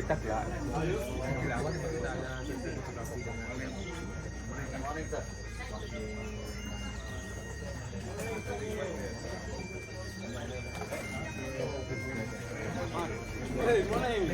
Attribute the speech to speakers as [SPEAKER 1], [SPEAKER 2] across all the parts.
[SPEAKER 1] dekat ya. Hey, morning.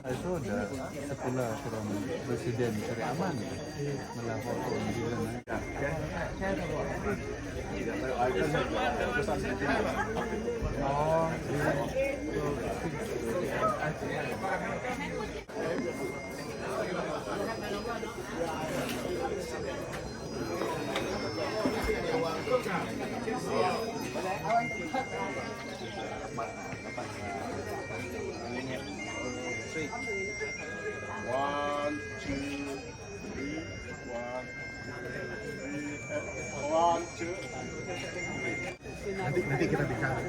[SPEAKER 1] Itu ada sekolah seorang presiden Sri Aman melapor di
[SPEAKER 2] One, two, three, one, two. Nanti kita bicara.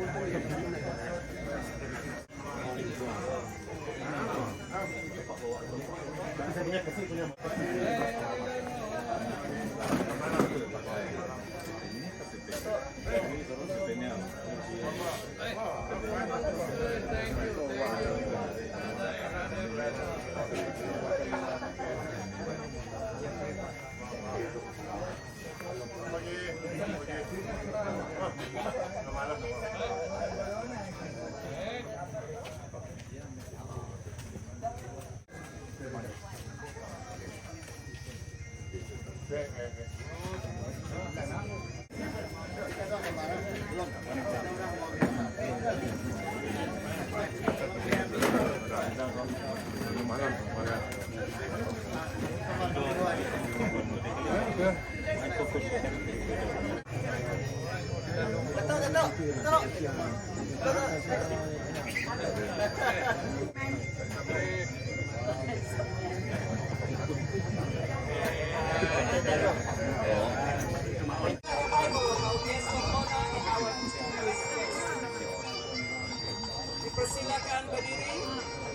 [SPEAKER 3] Dipersilakan berdiri.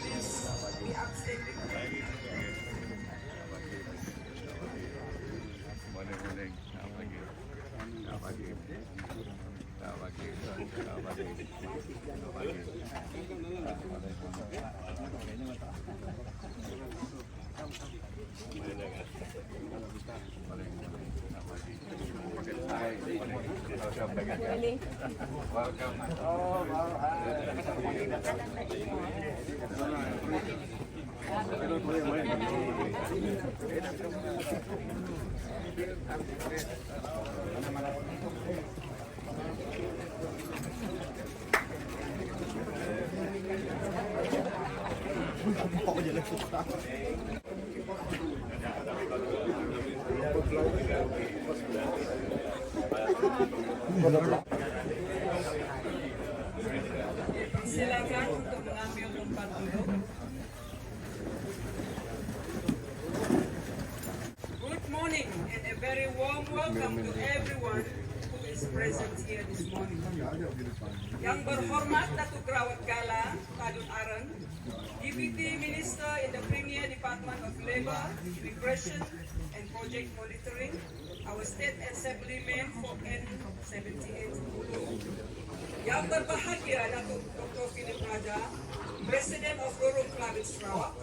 [SPEAKER 3] Please be upstanding. Silakan untuk mengambil tempat duduk. Good morning and a very warm welcome to everyone who is present here this morning. Yang berhormat Datuk Rawat Gala Padun Aran, Deputy Minister in the Premier Department of Labour, Immigration and Project Monitoring, our State Assemblyman for N78 Hulu. Yang berbahagia Datuk Dr. Philip Raja, President of Rural Province Sarawak,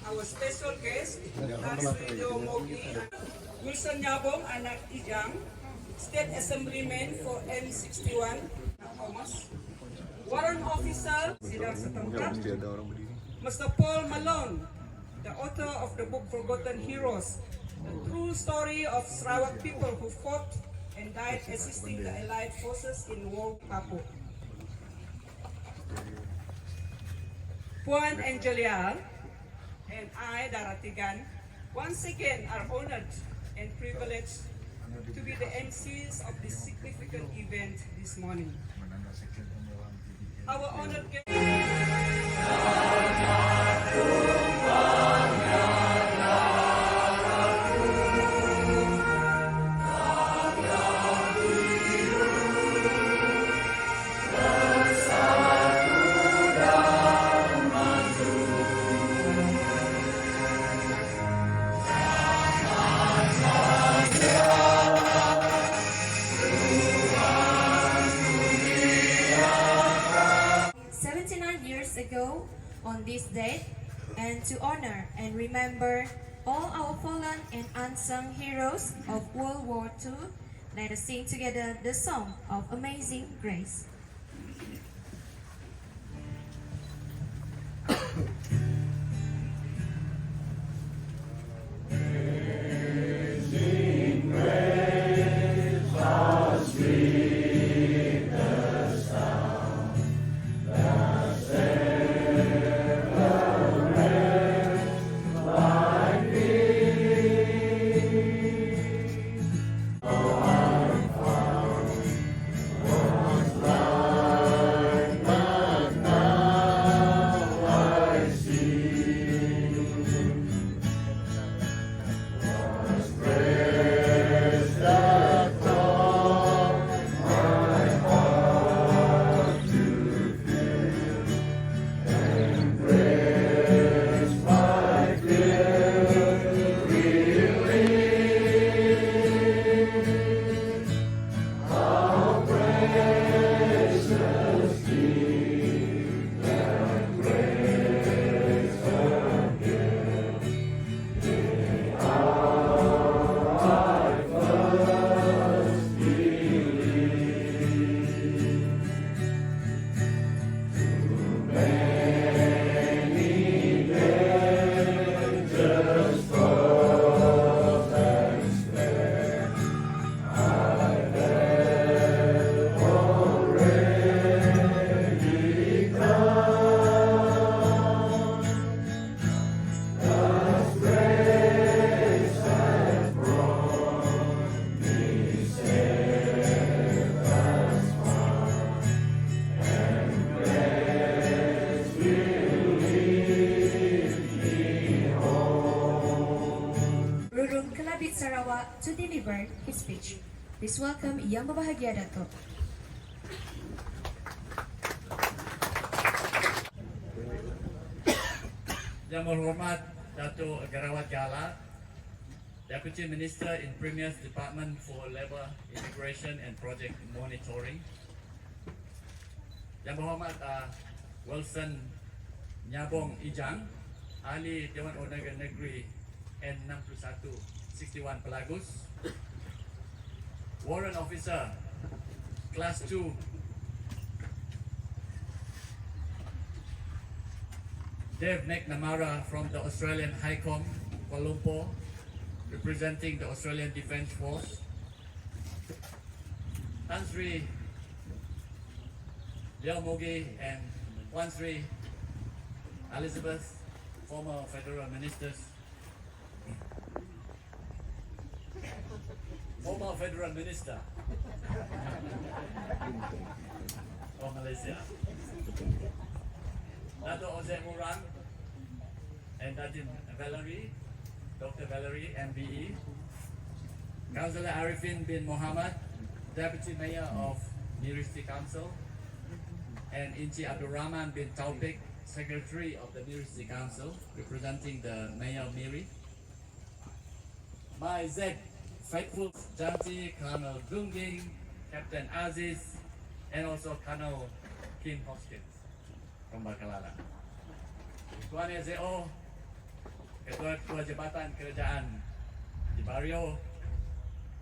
[SPEAKER 3] our special guest, Tan Sri Jo Mogi, Wilson Nyabong Anak Ijang, State Assemblyman for N61, Thomas, Warrant Officer, Sidang Setempat, Mr. Paul Malone, the author of the book Forgotten Heroes, the true story of Sarawak people who fought and died assisting the Allied forces in War Capo. Juan and Jolial and I, Daratigan, once again are honored and privileged to be the MCs of this significant event this morning. Our honored guest.
[SPEAKER 4] Ago on this date, and to honor and remember all our fallen and unsung heroes of World War II, let us sing together the song of Amazing Grace. Sarawak to deliver his speech. Please welcome Yang Berbahagia Dato'.
[SPEAKER 5] Yang Berhormat Dato' Garawat Gala, Deputy Minister in Premier's Department for Labour, Immigration and Project Monitoring. Yang Berhormat Wilson Nyabong Ijang, Ahli Dewan Undangan Negeri N61 61 Pelagus. Warrant Officer Class 2 Dev McNamara from the Australian High Com, Kuala Lumpur, representing the Australian Defence Force. Tan Sri Liao Mogi and Wan Sri Elizabeth, former Federal Ministers. Former Federal Minister of Malaysia. Dato' Ozek Murang and Datin Valerie, Dr. Valerie, MBE. Councillor Arifin bin Mohamad, Deputy Mayor of Miri City Council. And Inci Abdul Rahman bin Taufik, Secretary of the Miri City Council, representing the Mayor of Miri. My Z faithful Janti, Colonel Dunging, Captain Aziz, and also Colonel Kim Hoskins from Bakalara. Tuan SAO, Ketua-Ketua Jabatan Kerajaan di Bario,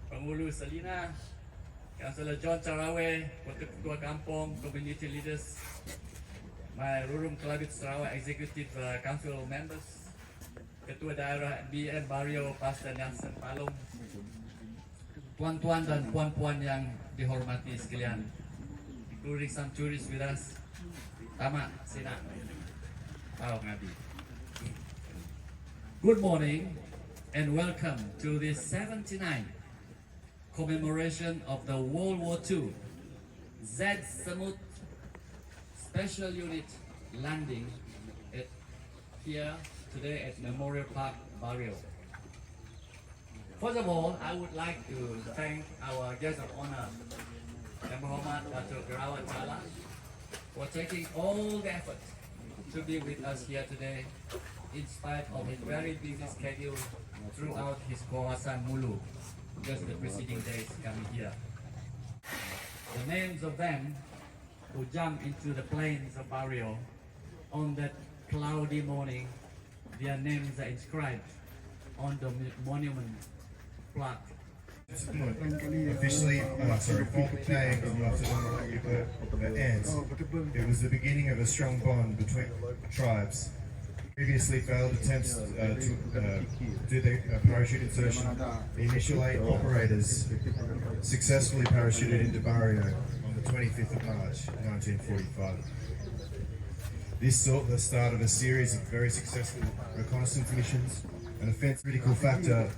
[SPEAKER 5] Pengulu Selina, Councillor John Charawe, Ketua Kampung, Community Leaders, my Rurum Kelabit Sarawak Executive Council members, Ketua Daerah BN Bario, Pastor Nelson Palung, tuan-tuan dan puan-puan yang dihormati sekalian, including some tourists with us. Tama, sina. Pao ngadi. Good morning and welcome to the 79th commemoration of the World War II Z Samut Special Unit landing here today at Memorial Park, Barrio. First of all, I would like to thank our guest of honor, Yang Berhormat Datuk Kerawat Gala, for taking all the effort to be with us here today, in spite of his very busy schedule throughout his Kawasan Mulu, just the preceding days coming here. The names of them who jumped into the plains of Barrio on that cloudy morning, their names are inscribed on the monument plaque.
[SPEAKER 6] Officially, formal name ends. It was the beginning of a strong bond between tribes. Previously failed attempts to do the parachute insertion. The initial 8 operators successfully parachuted into Barrio on the 25th of March 1945. This saw the start of a series of very successful reconnaissance missions, an offensive critical factor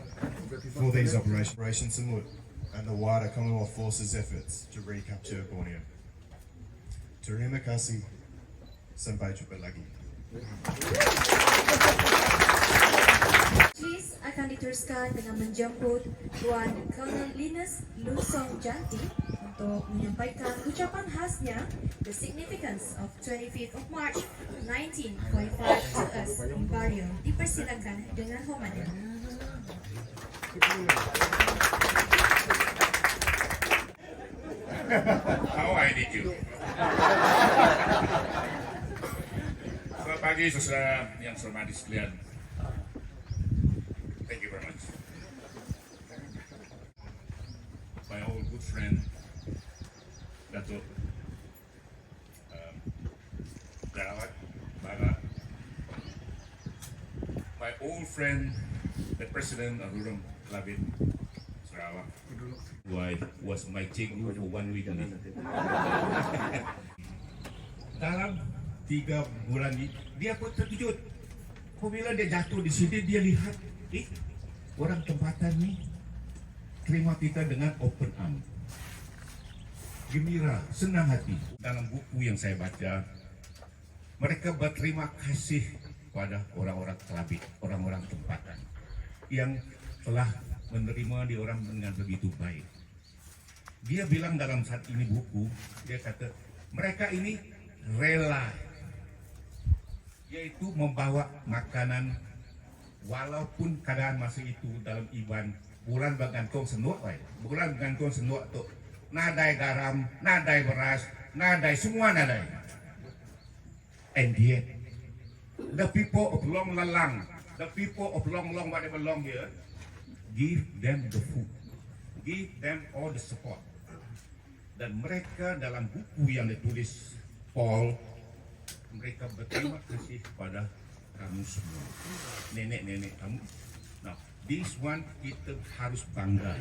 [SPEAKER 6] for these operations, Operation Samut, and the wider Commonwealth Forces' efforts to recapture Borneo. Terima kasih, sampai jumpa lagi.
[SPEAKER 4] Majlis akan diteruskan dengan menjemput Tuan Colonel Linus Lusong Janti untuk menyampaikan ucapan khasnya The Significance of 25th of March 1945 to us in Barrio. Dipersilakan dengan hormat.
[SPEAKER 7] How I need you. Selamat pagi saudara yang saya hormati sekalian. Thank you very much. My old good friend Datuk Kerawat Gala, my old friend the President of Rurum Klabin Sarawak, who was my cikgu for 1 week only. Dalam 3 bulan ini, dia pun terkejut. Apabila dia jatuh di sini, dia lihat, orang tempatan ni terima kita dengan open arm. Gembira, senang hati. Dalam buku yang saya baca, mereka berterima kasih pada orang-orang Kelabit, orang-orang tempatan yang telah menerima diorang dengan begitu baik. Dia bilang dalam saat ini buku, dia kata mereka ini rela, yaitu membawa makanan walaupun keadaan masa itu dalam Iban bulan bergantung senuk, bulan bergantung senuk tu nadai garam, nadai beras, nadai semua nadai. And yet, the people of Long Lalang, the people of Long Long where they belong here, give them the food, give them all the support. Dan mereka dalam buku yang ditulis Paul, mereka berterima kasih kepada kamu semua, nenek-nenek kamu. Nah, this one kita harus bangga.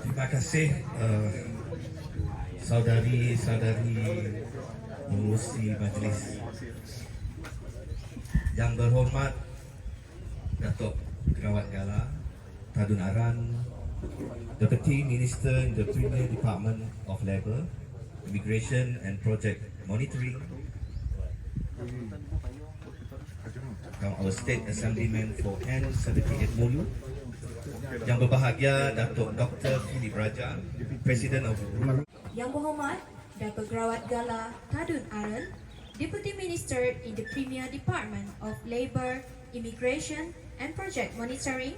[SPEAKER 8] Terima kasih saudari-saudari pengurusi majlis. Yang berhormat Datuk Kerawat Gala Tadun Aran, Deputy Minister in the Premier Department of Labour, Immigration and Project Monitoring, our State Assemblyman for N78 Mulu, yang berbahagia Datuk Dr. Philip Raja, Presiden of
[SPEAKER 4] Yang Berhormat Datuk Kerawat Gala Tadun Aran, Deputy Minister in the Premier Department of Labour, Immigration and Project Monitoring,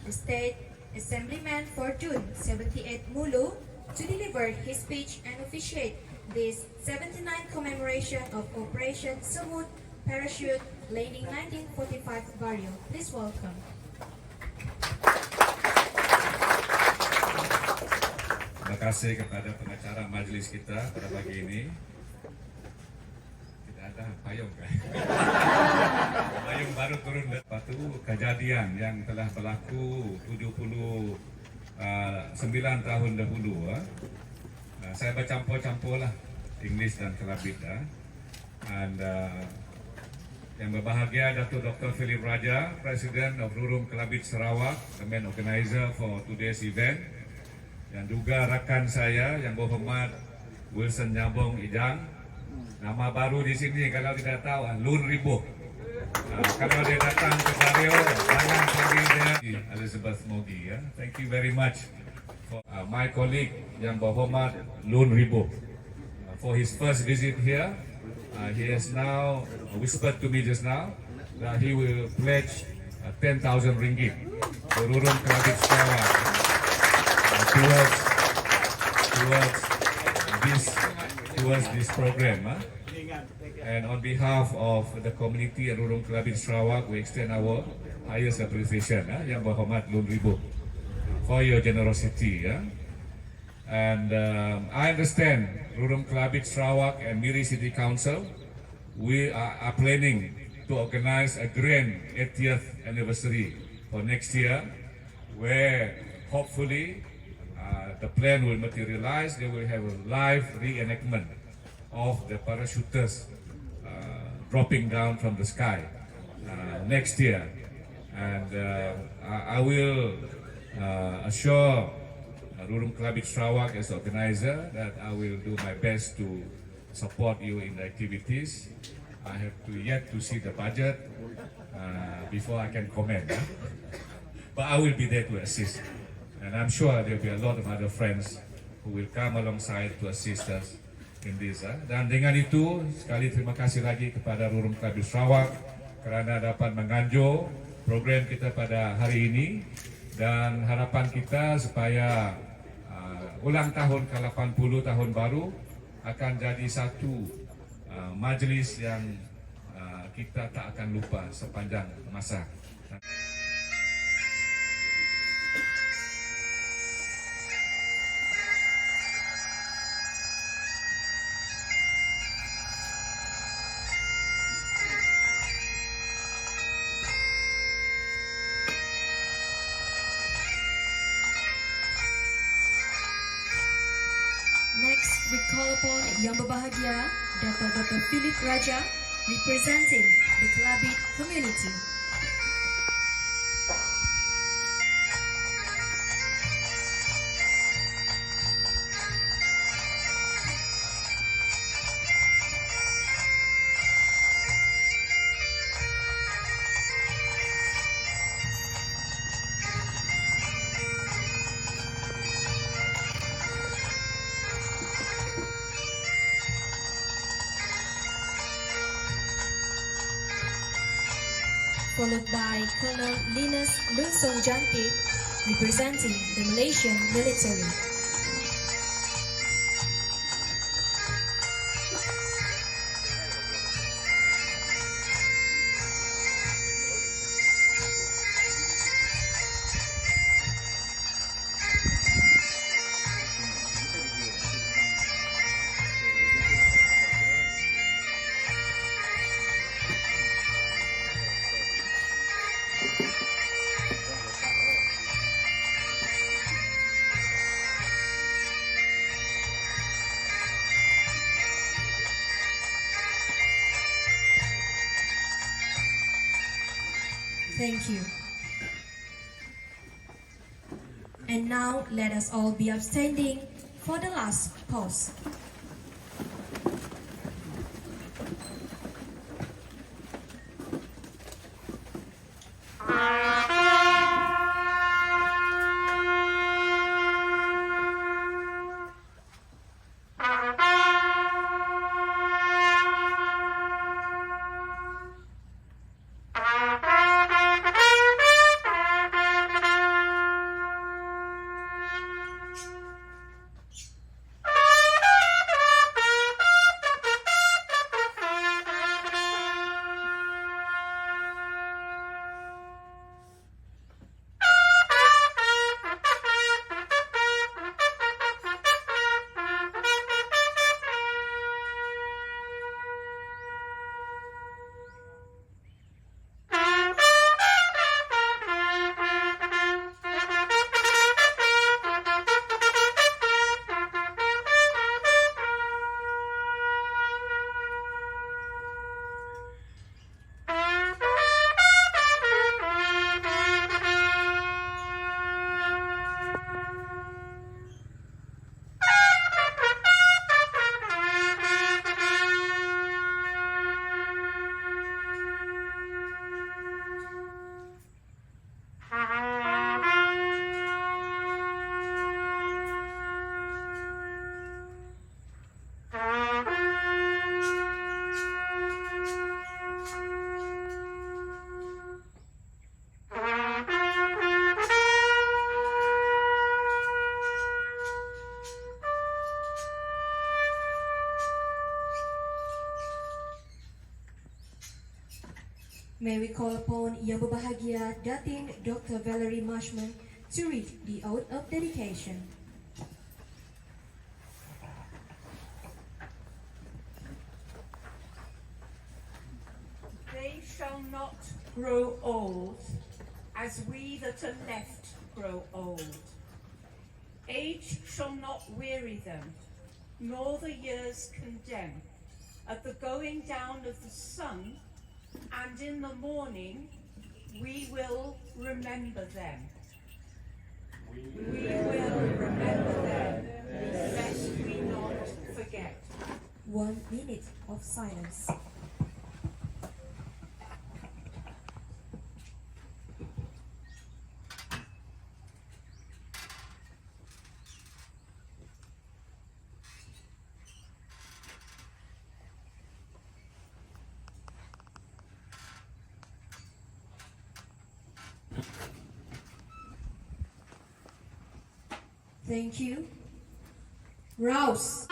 [SPEAKER 4] the State Assemblyman for June 78 Mulu, to deliver his speech and officiate this 79th commemoration of Operation Samut Parachute Landing 1945 Barrio. Please welcome.
[SPEAKER 7] Terima kasih kepada pengacara majlis kita pada pagi ini. payung kan. Payung baru turun. Lepas tu kejadian yang telah berlaku 79 tahun dahulu. Saya bercampur-campur lah English dan Kelabit. And yang berbahagia Datuk Dr. Philip Raja, President of Rurum Kelabit Sarawak, the main organizer for today's event. Yang juga rakan saya yang berhormat Wilson Nyabong Ijang. Nama baru di sini kalau tidak tahu, Lun Ribuh. Kalau dia datang ke Bario, jangan panggil dia Elizabeth Mogi. Thank you very much for my colleague yang berhormat Lun Ribuh for his first visit here. He has now whispered to me just now that he will pledge 10,000 ringgit to Rurum Kelabit Sarawak towards this program. And on behalf of the community at Rurum Kelabit Sarawak, we extend our highest appreciation, Yang Berhormat Lun Ribuh, for your generosity. And I understand Rurum Kelabit Sarawak and Miri City Council, we are planning to organize a grand 80th anniversary for next year, where hopefully the plan will materialize. They will have a live reenactment of the parachuters dropping down from the sky next year. And I will assure Rurum Kelabit Sarawak as organizer that I will do my best to support you in the activities. I have yet to see the budget before I can comment. But I will be there to assist. And I'm sure there will be a lot of other friends who will come alongside to assist us in this. Dan dengan itu, sekali terima kasih lagi kepada Rurum Kelabit Sarawak kerana dapat menganjur program kita pada hari ini, dan harapan kita supaya ulang tahun ke-80 tahun baru akan jadi satu majlis yang kita tak akan lupa sepanjang masa.
[SPEAKER 4] Next, we call upon Yang Berbahagia, Datuk Dr. Philip Raja, representing the Kelabit community. Followed by Colonel Linus Lunsong Jantik, representing the Malaysian military. Thank you. And now let us all be upstanding for the last pause. May we call upon Yang Berbahagia Datin Dr. Valerie Marshman to read the oath of dedication.
[SPEAKER 9] They shall not grow old, as we that are left grow old. Age shall not weary them, nor the years condemn. At the going down of the sun, and in the morning, we will remember them. We will remember them, lest we not forget.
[SPEAKER 4] 1 minute of silence. Thank you. Rouse.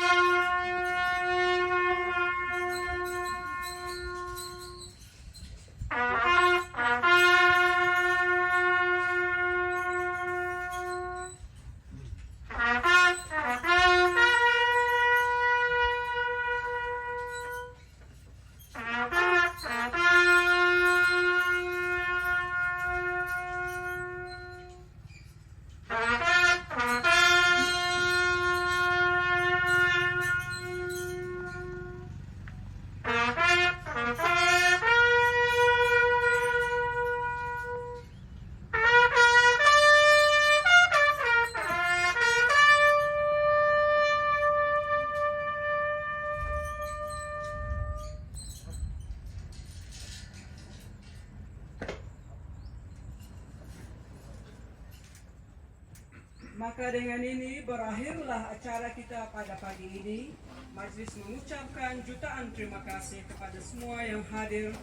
[SPEAKER 3] Maka dengan ini berakhirlah acara kita pada pagi ini. Majlis mengucapkan jutaan terima kasih kepada semua yang hadir,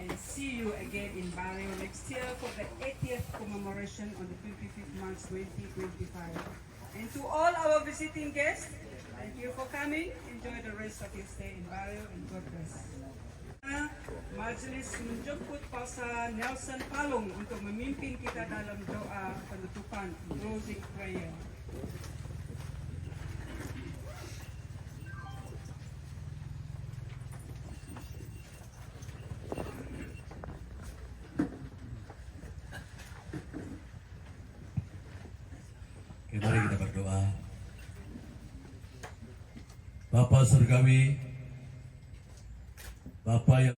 [SPEAKER 3] and see you again in Barrio next year for the 80th commemoration on the 25th March 2025. And to all our visiting guests, thank you for coming. Enjoy the rest of your stay in Barrio, and God bless. Majlis menjemput Pastor Nelson Palung untuk memimpin kita dalam doa penutupan, closing prayer.
[SPEAKER 10] Oke, mari kita berdoa. Bapa Surgawi, Bapa yang